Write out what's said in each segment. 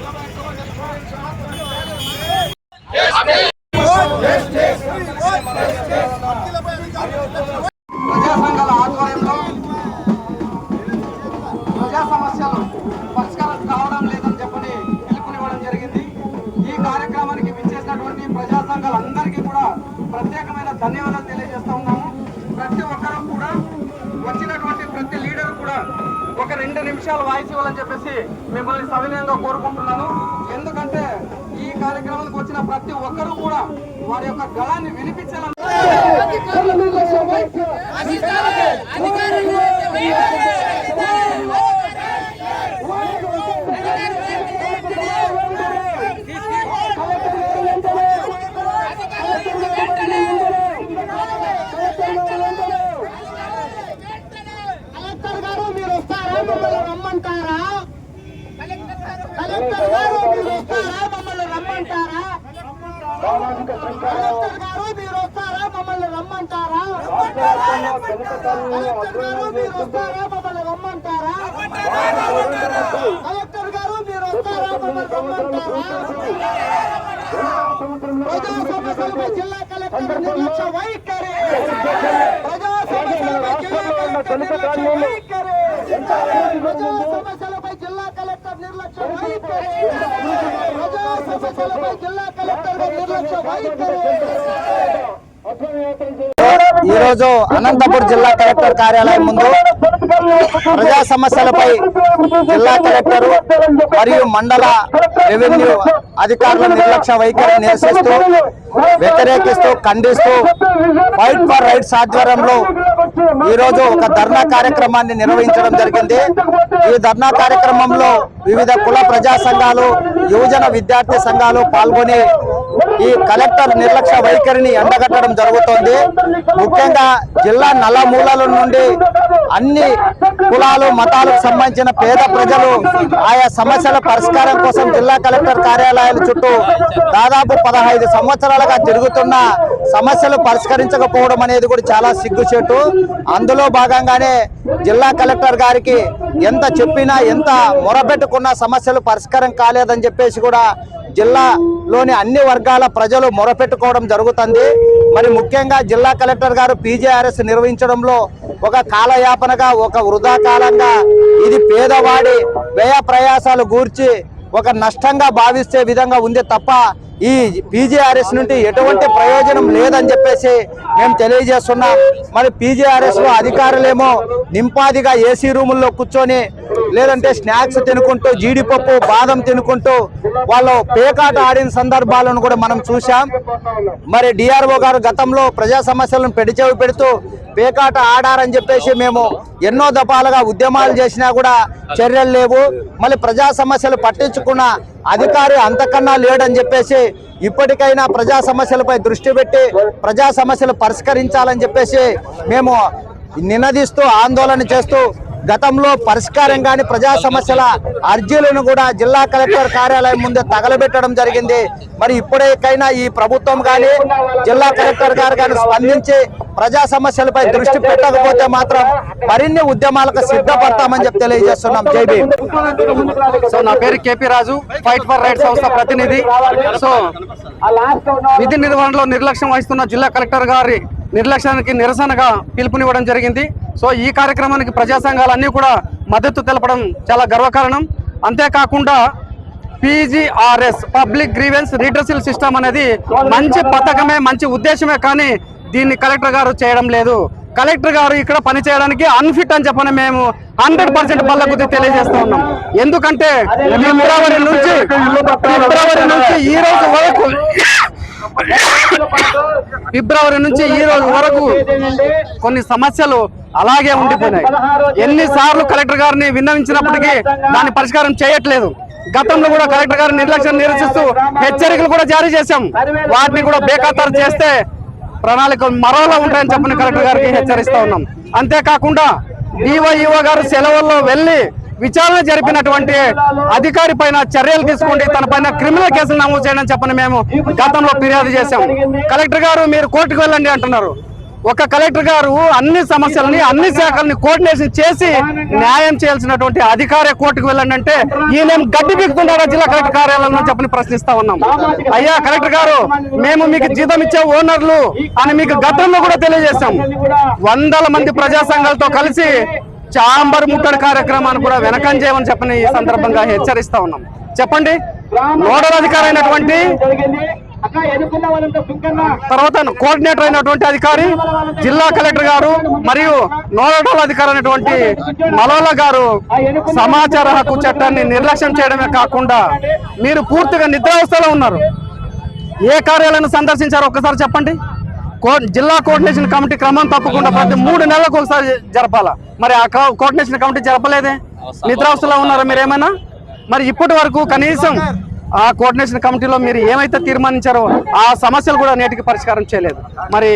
ప్రజా సంఘాల ఆధ్వర్యంలో ప్రజా సమస్యలు పరిష్కారం కావడం లేదని చెప్పని పిలుపునివ్వడం జరిగింది. ఈ కార్యక్రమానికి విచ్చేసినటువంటి ప్రజా సంఘాలందరికీ కూడా ప్రత్యేకమైన ధన్యవాదాలు తెలియజేస్తా ఉన్నాము. ప్రతి ఒక్కరూ కూడా వచ్చినటువంటి ప్రతి లీడర్ కూడా ఒక 2 నిమిషాలు వాయిస్ ఇవ్వాలని చెప్పేసి మిమ్మల్ని సవినయంగా కోరుకుంటున్నాను. ఎందుకంటే ఈ కార్యక్రమానికి వచ్చిన ప్రతి ఒక్కరూ కూడా వారి యొక్క గళాన్ని వినిపించాలని జిల్లా కలెక్టర్ నిర్లక్ష్య వైఖరి సమస్యలపై జిల్లా కలెక్టర్ నిర్లక్ష్య వైఖరి నిర్లక్ష్య వైఖరి. ఈరోజు అనంతపురం జిల్లా కలెక్టర్ కార్యాలయం ముందు ప్రజా సమస్యలపై జిల్లా కలెక్టర్ మరియు మండల రెవెన్యూ అధికారుల నిర్లక్ష్య వైఖరిని నిరసిస్తూ వ్యతిరేకిస్తూ ఖండిస్తూ ఫైట్ ఫర్ రైట్స్ ఆధ్వర్యంలో ఈరోజు ఒక ధర్నా కార్యక్రమాన్ని నిర్వహించడం జరిగింది. ఈ ధర్నా కార్యక్రమంలో వివిధ కుల ప్రజా సంఘాలు, యువజన విద్యార్థి సంఘాలు పాల్గొని ఈ కలెక్టర్ నిర్లక్ష్య వైఖరిని ఎండగట్టడం జరుగుతోంది. ముఖ్యంగా జిల్లా నలుమూలల నుండి అన్ని కులాలు మతాలకు సంబంధించిన పేద ప్రజలు ఆయా సమస్యల పరిష్కారం కోసం జిల్లా కలెక్టర్ కార్యాలయాల చుట్టూ దాదాపు 15 సంవత్సరాలుగా తిరుగుతున్న సమస్యలు పరిష్కరించకపోవడం అనేది కూడా చాలా సిగ్గుచేటు. అందులో భాగంగానే జిల్లా కలెక్టర్ గారికి ఎంత చెప్పినా ఎంత మొరబెట్టుకున్న సమస్యలు పరిష్కారం కాలేదని చెప్పేసి కూడా జిల్లాలోని అన్ని వర్గాల ప్రజలు మొరపెట్టుకోవడం జరుగుతుంది. మరి ముఖ్యంగా జిల్లా కలెక్టర్ గారు పీజీఆర్ఎస్ నిర్వహించడంలో ఒక కాలయాపనగా, ఒక వృధా కాలంగా, ఇది పేదవాడి వ్యయ ప్రయాసాలు గూర్చి ఒక నష్టంగా భావించే విధంగా ఉంది తప్ప ఈ పీజీఆర్ఎస్ నుండి ఎటువంటి ప్రయోజనం లేదని చెప్పేసి మేము తెలియజేస్తున్నాం. మరి పీజీఆర్ఎస్ లో అధికారులేమో నింపాదిగా ఏసీ రూముల్లో కూర్చొని లేదంటే స్నాక్స్ తినుకుంటూ జీడిపప్పు బాదం తినుకుంటూ వాళ్ళు పేకాట ఆడిన సందర్భాలను కూడా మనం చూసాం. మరి డిఆర్ఓ గారు గతంలో ప్రజా సమస్యలను పెడిచెవి పెడుతూ పేకాట ఆడారని చెప్పేసి మేము ఎన్నో దఫాలుగా ఉద్యమాలు చేసినా కూడా చర్యలు లేవు. మళ్ళీ ప్రజా సమస్యలు పట్టించుకున్న అధికారి అంతకన్నా లేడని చెప్పేసి ఇప్పటికైనా ప్రజా సమస్యలపై దృష్టి పెట్టి ప్రజా సమస్యలు పరిష్కరించాలని చెప్పేసి మేము నినదిస్తూ ఆందోళన చేస్తూ గతంలో పరిష్కారం కాని ప్రజా సమస్యల అర్జీలను కూడా జిల్లా కలెక్టర్ కార్యాలయం ముందే తగలబెట్టడం జరిగింది. మరి ఇప్పటికైనా ఈ ప్రభుత్వం కానీ జిల్లా కలెక్టర్ గారు కానీ స్పందించి ప్రజా సమస్యలపై దృష్టి పెట్టకపోతే మాత్రం మరిన్ని ఉద్యమాలకు సిద్ధపడతామని చెప్పి తెలియజేస్తున్నాం. జై భీమ్. సో నా పేరు KP Raju, fight for right సంస్థ ప్రతినిధి. సో విధి నిర్వహణలో నిర్లక్ష్యం వహిస్తున్న జిల్లా కలెక్టర్ గారి నిర్లక్ష్యానికి నిరసనగా పిలుపునివ్వడం జరిగింది. సో ఈ కార్యక్రమానికి ప్రజా సంఘాలన్నీ కూడా మద్దతు తెలపడం చాలా గర్వకారణం. అంతేకాకుండా PGRS public grievance redressal system అనేది మంచి పథకమే, మంచి ఉద్దేశమే, కానీ దీన్ని కలెక్టర్ గారు చేయడం లేదు. కలెక్టర్ గారు ఇక్కడ పని చేయడానికి అన్ఫిట్ అని చెప్పని మేము 100% బల్లగుద్ది తెలియజేస్తా ఉన్నాం. ఎందుకంటే ఫిబ్రవరి నుంచి ఈ రోజు వరకు కొన్ని సమస్యలు అలాగే ఉండిపోయినాయి. ఎన్నిసార్లు కలెక్టర్ గారిని విన్నవించినప్పటికీ దాని పరిష్కారం చేయట్లేదు. గతంలో కూడా కలెక్టర్ గారిని నిర్లక్ష్యం నిరసిస్తూ హెచ్చరికలు కూడా జారీ చేశాం. వాటిని కూడా బేఖాతరు చేస్తే ప్రణాళికలు మరోలా ఉంటాయని చెప్పిన కలెక్టర్ గారికి హెచ్చరిస్తా ఉన్నాం. అంతేకాకుండా డివైఈఓ గారు సెలవుల్లో వెళ్లి విచారణ జరిపినటువంటి అధికారి పైన చర్యలు తీసుకోండి, తన పైన క్రిమినల్ కేసులు నమోదు చేయడం చెప్పని మేము గతంలో ఫిర్యాదు చేశాం. కలెక్టర్ గారు మీరు కోర్టుకు వెళ్ళండి అంటున్నారు. ఒక కలెక్టర్ గారు అన్ని సమస్యలని అన్ని శాఖల్ని కోఆర్డినేషన్ చేసి న్యాయం చేయాల్సినటువంటి అధికారి కోర్టుకు వెళ్ళండి అంటే ఈయన గడ్డి పీకుతున్నారా జిల్లా కలెక్టర్ కార్యాలయంలో చెప్పని ప్రశ్నిస్తా ఉన్నాం. అయ్యా కలెక్టర్ గారు, మేము మీకు జీతం ఇచ్చే ఓనర్లు అని మీకు గతంలో కూడా తెలియజేశాం. వందల మంది ప్రజా సంఘాలతో కలిసి చాంబర్ ముట్టడి కార్యక్రమాన్ని కూడా వెనకంజేయమని చెప్పని ఈ సందర్భంగా హెచ్చరిస్తా ఉన్నాం. చెప్పండి, నోడల్ అధికారి అయినటువంటి తర్వాత కోఆర్డినేటర్ అయినటువంటి అధికారి జిల్లా కలెక్టర్ గారు మరియు నోడల్ అధికారి అయినటువంటి మలోలా గారు సమాచార హక్కు చట్టాన్ని నిర్లక్ష్యం చేయడమే కాకుండా మీరు పూర్తిగా నిద్రావస్థలో ఉన్నారు. ఏ కార్యాలయాన్ని సందర్శించారో ఒక్కసారి చెప్పండి. జిల్లా కోఆర్డినేషన్ కమిటీ క్రమం తప్పకుండా ప్రతి 3 నెలలకు ఒకసారి జరపాలా. మరి ఆ కోఆర్డినేషన్ కమిటీ జరపలేదే, నిద్రావస్థలో ఉన్నారా మీరేమైనా? మరి ఇప్పటి వరకు కనీసం ఆ కోఆర్డినేషన్ కమిటీలో మీరు ఏమైతే తీర్మానించారో ఆ సమస్యలు కూడా నేటికి పరిష్కారం చేయలేదు. మరి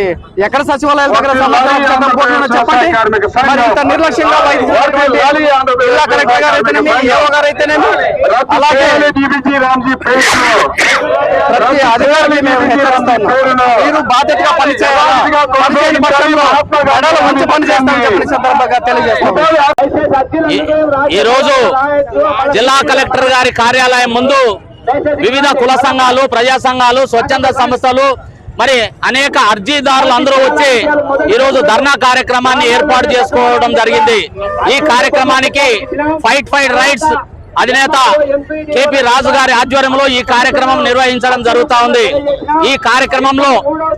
ఎక్కడ సచివాలయాల దగ్గర చెప్పండి. మరి ఇంత నిర్లక్ష్యంగా జిల్లా కలెక్టర్ గారు అయితేనేమి, ఏఓ గారు అయితేనేమి, అలాగే ప్రతి అధికారులు మేము హెచ్చరిస్తా ఉన్నాం. మీరు బాధ్యతగా పనిచేయాలా, పనిచేయని పక్షంలో మెడలు మంచి పని చేస్తామని చెప్పిన సందర్భంగా తెలియజేస్తాం. ఈ రోజు జిల్లా కలెక్టర్ గారి కార్యాలయం ముందు వివిధ కుల సంఘాలు, ప్రజా సంఘాలు, స్వచ్ఛంద సంస్థలు, మరి అనేక అర్జీదారులు అందరూ వచ్చి ఈరోజు ధర్నా కార్యక్రమాన్ని ఏర్పాటు చేసుకోవడం జరిగింది. ఈ కార్యక్రమానికి ఫైట్ రైట్స్ అధినేత కేపీ రాజు గారి ఆధ్వర్యంలో ఈ కార్యక్రమం నిర్వహించడం జరుగుతా ఉంది. ఈ కార్యక్రమంలో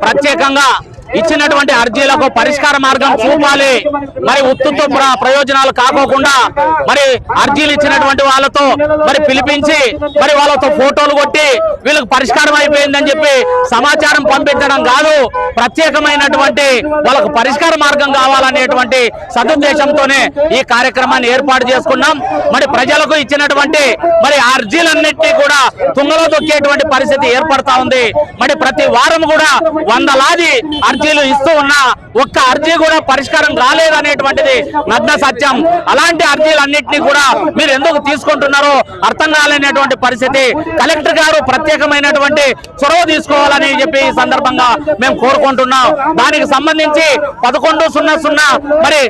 ప్రత్యేకంగా ఇచ్చినటువంటి అర్జీలకు పరిష్కార మార్గం చూపాలి. మరి ఉత్తుతో ప్రయోజనాలు కాకోకుండా మరి అర్జీలు ఇచ్చినటువంటి వాళ్ళతో మరి పిలిపించి మరి వాళ్ళతో ఫోటోలు కొట్టి వీళ్ళకి పరిష్కారం అయిపోయిందని చెప్పి సమాచారం పంపించడం కాదు, ప్రత్యేకమైనటువంటి వాళ్ళకు పరిష్కార మార్గం కావాలనేటువంటి సదుద్దేశంతోనే ఈ కార్యక్రమాన్ని ఏర్పాటు చేసుకున్నాం. మరి ప్రజలకు ఇచ్చినటువంటి మరి అర్జీలన్నింటినీ కూడా తుంగలో దొక్కేటువంటి పరిస్థితి ఏర్పడతా ఉంది. మరి ప్రతి వారం కూడా వందలాది అర్జీలు ఇస్తూ ఉన్నా ఒక్క అర్జీ కూడా పరిష్కారం కాలేదనేటువంటిది నగ్న సత్యం. అలాంటి అర్జీలన్నింటినీ కూడా మీరు ఎందుకు తీసుకుంటున్నారో అర్థం కాలేనటువంటి పరిస్థితి. కలెక్టర్ గారు ప్రత్యేకమైనటువంటి చొరవ తీసుకోవాలని చెప్పి ఈ సందర్భంగా మేము కోరుకుంటున్నాం. దానికి సంబంధించి 1100 మరి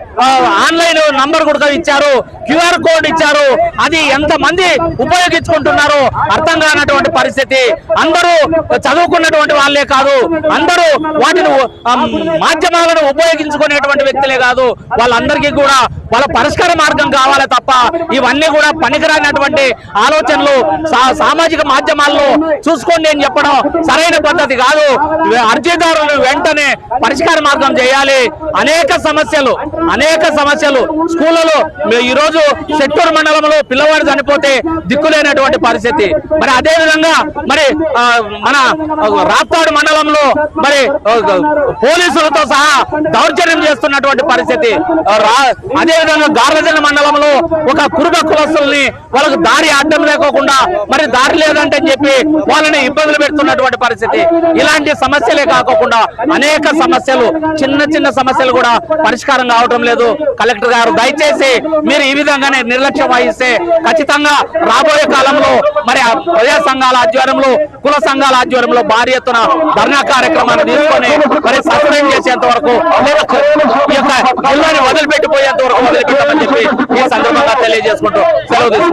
ఆన్లైన్ నంబర్ కూడా ఇచ్చారు, QR కోడ్ ఇచ్చారు. అది ఎంతమంది ఉపయోగించుకుంటున్నారో అర్థం కానటువంటి పరిస్థితి. అందరూ చదువుకున్నటువంటి వాళ్ళే కాదు, అందరూ వాటిని మాధ్యమాలను ఉపయోగించుకునేటువంటి వ్యక్తులే కాదు, వాళ్ళందరికీ కూడా వాళ్ళ పరిష్కార మార్గం కావాలి తప్ప ఇవన్నీ కూడా పనికిరానటువంటి ఆలోచనలు సామాజిక మాధ్యమాల్లో చూసుకోండి అని చెప్పడం సరైన పద్ధతి కాదు. అర్జీదారులు వెంటనే పరిష్కార మార్గం చేయాలి. అనేక సమస్యలు స్కూళ్ళలో ఈరోజు సెట్టూరు మండలంలో పిల్లవాడు చనిపోతే దిక్కులేనటువంటి పరిస్థితి. మరి అదే విధంగా మరి మన రాప్తాడు మండలంలో మరి పోలీసులతో సహా దౌర్జన్యం చేస్తున్నటువంటి పరిస్థితి. అదే విధంగా గార్లజన మండలంలో ఒక కురుగ కులస్తుల్ని వాళ్ళకు దారి అడ్డం లేకోకుండా మరి దారి లేదంటే చెప్పి వాళ్ళని ఇబ్బందులు పెడుతున్నటువంటి పరిస్థితి. ఇలాంటి సమస్యలే కాకుండా అనేక సమస్యలు, చిన్న సమస్యలు కూడా పరిష్కారం కావడం లేదు. కలెక్టర్ గారు దయచేసి మీరు ఈ విధంగానే నిర్లక్ష్యం వహిస్తే ఖచ్చితంగా రాబోయే కాలంలో మరి ప్రజా సంఘాల ఆధ్వర్యంలో, కుల సంఘాల ఆధ్వర్యంలో భారీ ఎత్తున ధర్నా కార్యక్రమాన్ని తీసుకొని మరి సస్పెండ్ చేసేంత వరకు ఈ యొక్క జిల్లాని వదిలిపెట్టిపోయేంత వరకు వదిలిపెట్టమని చెప్పి ఈ సందర్భంగా తెలియజేసుకుంటూ సెలవు తీసుకుంటాం.